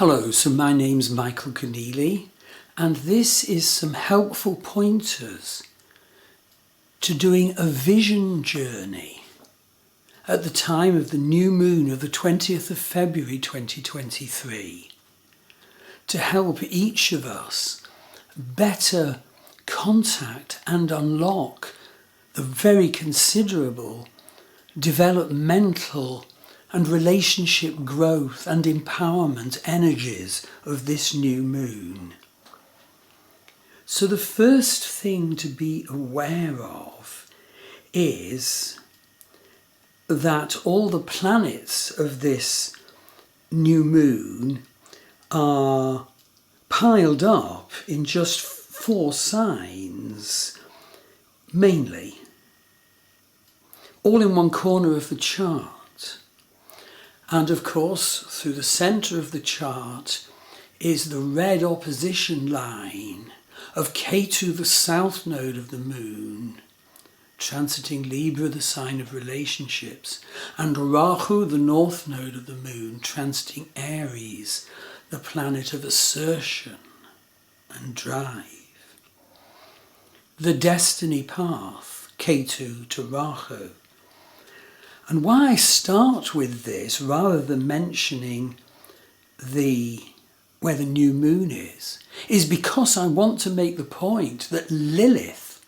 Hello, so my name's Michael Keneally, and this is some helpful pointers to doing a vision journey at the time of the new moon of the 20th of February 2023 to help each of us better contact and unlock the very considerable developmental and relationship growth and empowerment energies of this new moon. So the first thing to be aware of is that all the planets of this new moon are piled up in just 4 signs, mainly, all in one corner of the chart. And of course, through the centre of the chart is the red opposition line of Ketu, the south node of the moon, transiting Libra, the sign of relationships, and Rahu, the north node of the moon, transiting Aries, the planet of assertion and drive. The destiny path, Ketu to Rahu. And why I start with this, rather than mentioning where the new moon is because I want to make the point that Lilith,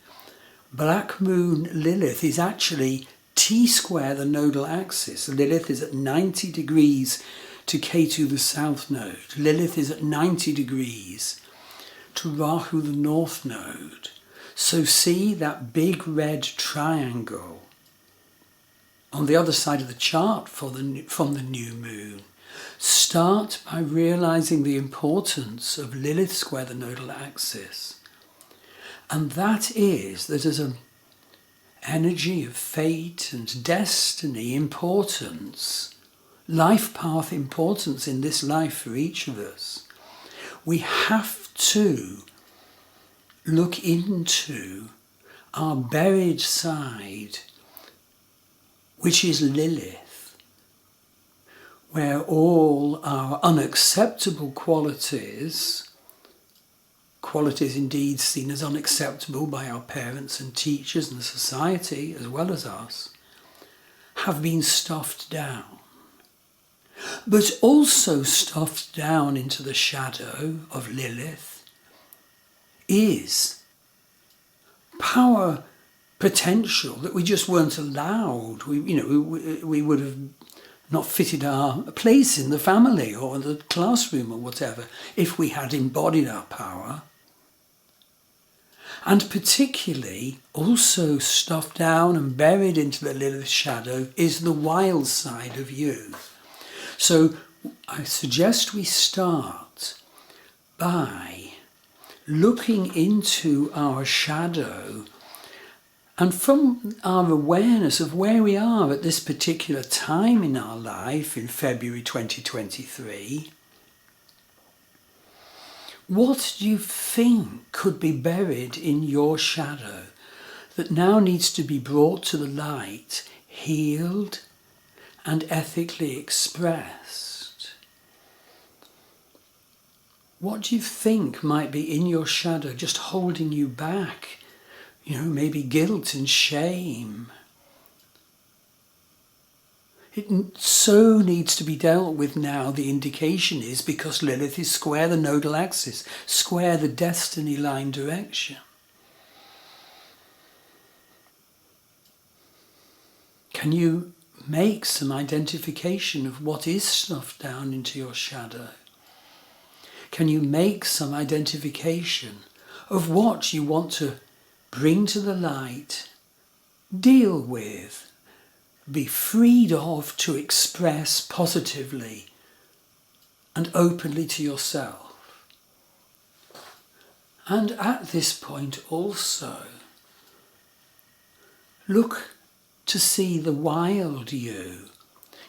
Black Moon Lilith, is actually T-square the nodal axis. Lilith is at 90 degrees to Ketu, the south node. Lilith is at 90 degrees to Rahu, the north node. So see that big red triangle on the other side of the chart from the new moon. Start by realizing the importance of Lilith square the nodal axis. And that is that as an energy of fate and destiny importance, life path importance in this life for each of us, we have to look into our buried side, which is Lilith, where all our unacceptable qualities indeed seen as unacceptable by our parents and teachers and society as well as us, have been stuffed down. But also stuffed down into the shadow of Lilith is power potential that we just weren't allowed. We would have not fitted our place in the family or the classroom or whatever if we had embodied our power. And particularly also stuffed down and buried into the Lilith shadow is the wild side of you. So I suggest we start by looking into our shadow, and from our awareness of where we are at this particular time in our life in February 2023, what do you think could be buried in your shadow that now needs to be brought to the light, healed and ethically expressed? What do you think might be in your shadow just holding you back? Maybe guilt and shame. It so needs to be dealt with now, the indication is, because Lilith is square the nodal axis, square the destiny line direction. Can you make some identification of what is stuffed down into your shadow? Can you make some identification of what you want to bring to the light, deal with, be freed of to express positively and openly to yourself? And at this point also, look to see the wild you.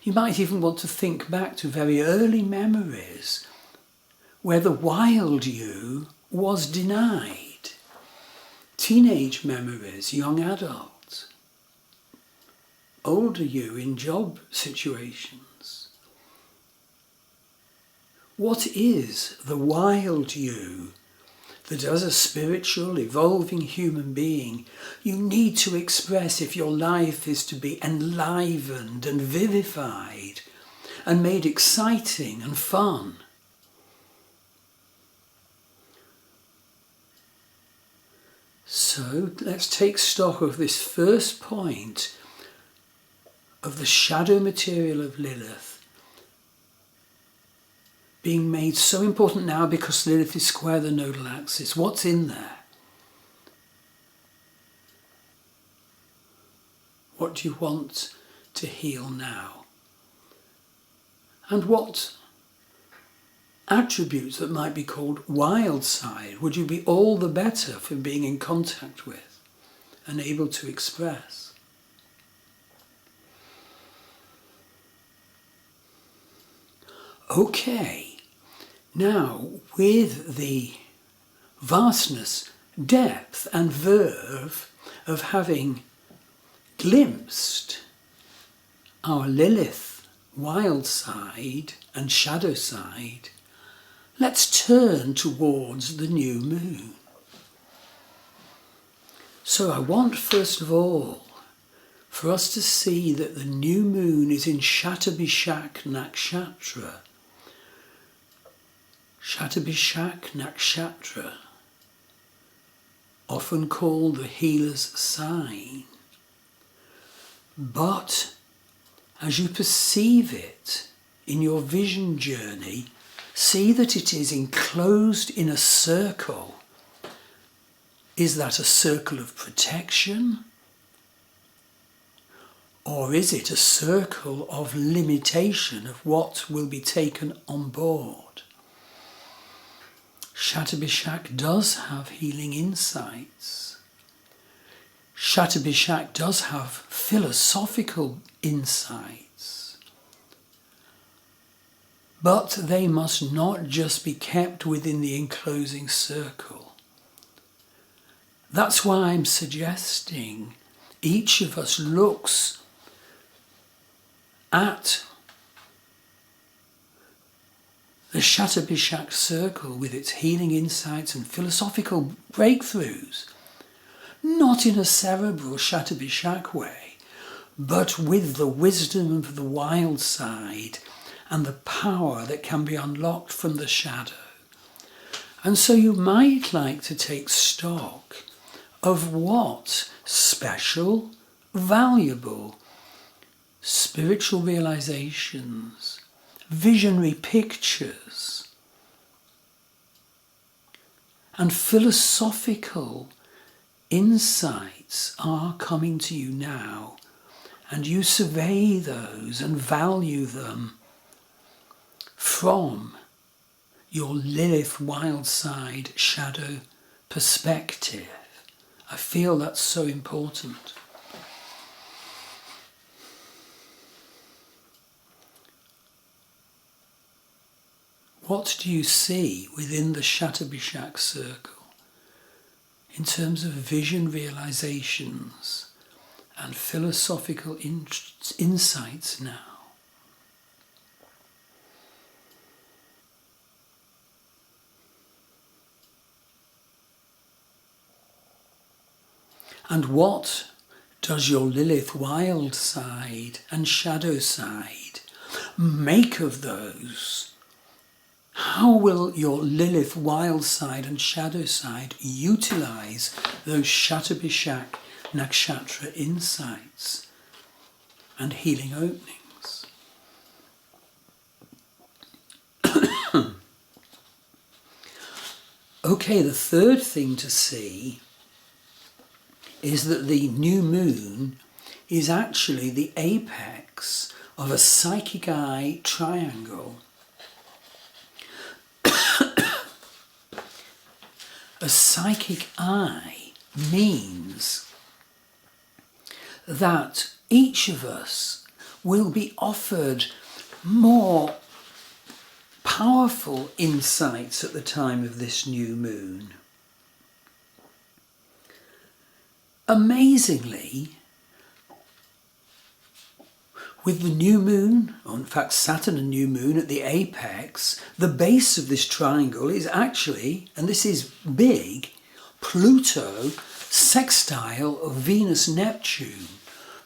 You might even want to think back to very early memories where the wild you was denied. Teenage memories, young adult, older you in job situations, What is the wild you that as a spiritual, evolving human being, you need to express if your life is to be enlivened and vivified and made exciting and fun? So let's take stock of this first point of the shadow material of Lilith being made so important now because Lilith is square the nodal axis. What's in there? What do you want to heal now? And what attributes that might be called wild side would you be all the better for being in contact with and able to express? Okay. Now, with the vastness, depth and verve of having glimpsed our Lilith wild side and shadow side, let's turn towards the new moon. So I want, first of all, for us to see that the new moon is in Shatabhishak Nakshatra. Shatabhishak Nakshatra, often called the healer's sign. But as you perceive it in your vision journey, see that it is enclosed in a circle. Is that a circle of protection? Or is it a circle of limitation of what will be taken on board? Shatabhishak does have healing insights. Shatabhishak does have philosophical insights. But they must not just be kept within the enclosing circle. That's why I'm suggesting each of us looks at the Shatabhishak circle with its healing insights and philosophical breakthroughs, not in a cerebral Shatabhishak way, but with the wisdom of the wild side and the power that can be unlocked from the shadow. And so you might like to take stock of what special, valuable, spiritual realizations, visionary pictures, and philosophical insights are coming to you now, and you survey those and value them from your Lilith wild side shadow perspective. I feel that's so important. What do you see within the Shatabhishak circle in terms of vision realizations and philosophical insights now? And what does your Lilith wild side and shadow side make of those? How will your Lilith wild side and shadow side utilize those Shatabhishak Nakshatra insights and healing openings? Okay, the third thing to see is that the new moon is actually the apex of a psychic eye triangle. A psychic eye means that each of us will be offered more powerful insights at the time of this new moon. Amazingly, With the new moon, or in fact Saturn and new moon at the apex, the base of this triangle is actually, and this is big, Pluto sextile of Venus-Neptune.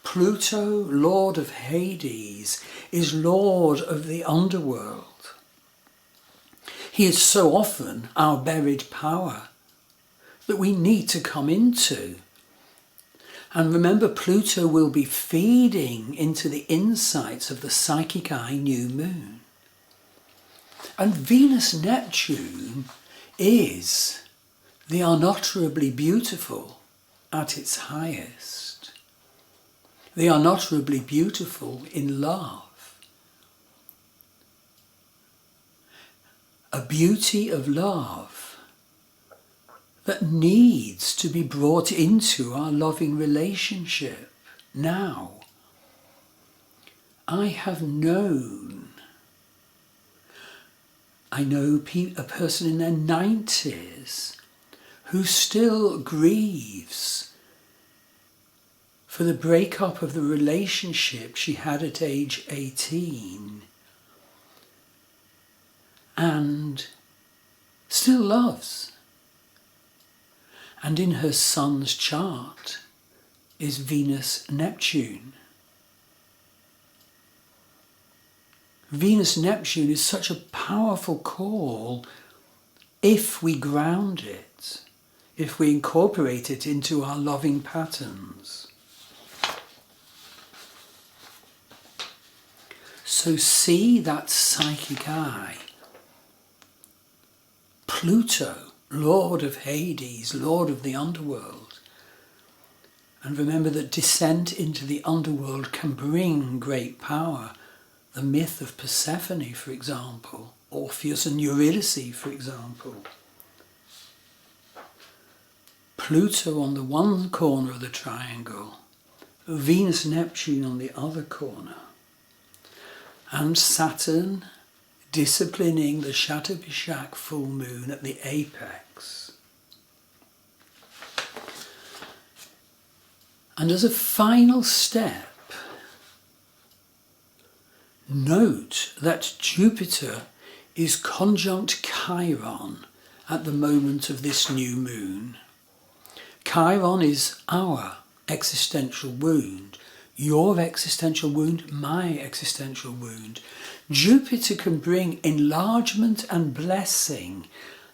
Pluto, lord of Hades, is lord of the underworld. He is so often our buried power that we need to come into. And remember, Pluto will be feeding into the insights of the psychic eye new moon. And Venus-Neptune is the unutterably beautiful at its highest. The unutterably beautiful in love. A beauty of love that needs to be brought into our loving relationship now. I know a person in their 90s who still grieves for the breakup of the relationship she had at age 18 and still loves. And in her son's chart is Venus-Neptune. Venus-Neptune is such a powerful call if we ground it, if we incorporate it into our loving patterns. So see that psychic eye. Pluto, lord of Hades, lord of the underworld. And remember that descent into the underworld can bring great power. The myth of Persephone, for example, Orpheus and Eurydice, for example. Pluto on the one corner of the triangle, Venus-Neptune on the other corner, and Saturn disciplining the Shatabishak full moon at the apex. And as a final step, note that Jupiter is conjunct Chiron at the moment of this new moon. Chiron is our existential wound, your existential wound, my existential wound. Jupiter can bring enlargement and blessing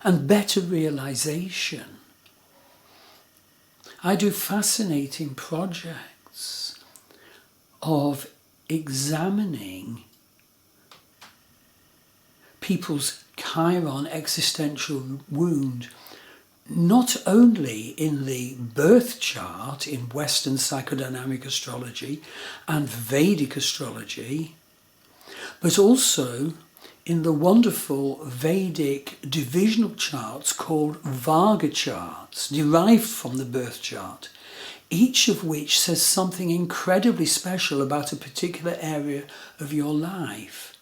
and better realization. I do fascinating projects of examining people's Chiron existential wound, not only in the birth chart in Western psychodynamic astrology and Vedic astrology, but also in the wonderful Vedic divisional charts called Varga charts, derived from the birth chart, each of which says something incredibly special about a particular area of your life.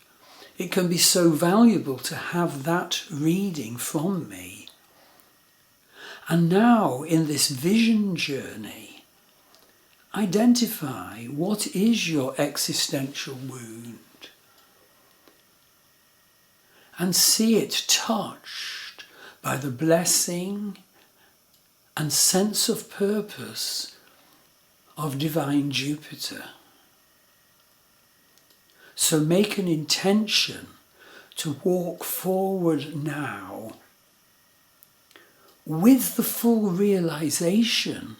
It can be so valuable to have that reading from me. And now, in this vision journey, identify what is your existential wound and see it touched by the blessing and sense of purpose of divine Jupiter. So make an intention to walk forward now with the full realization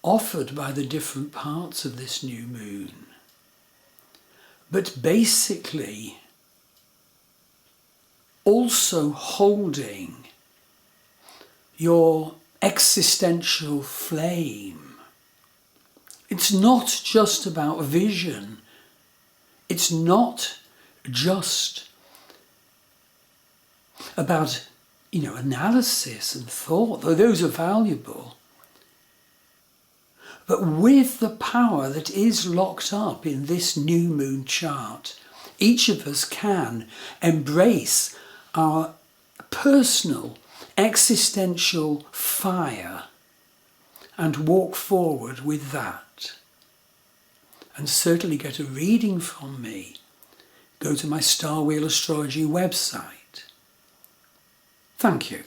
offered by the different parts of this new moon. But basically also holding your existential flame. It's not just about vision. It's not just about, analysis and thought, though those are valuable. But with the power that is locked up in this new moon chart, each of us can embrace our personal existential fire and walk forward with that. and certainly get a reading from me, go to my Star Wheel Astrology website. Thank you.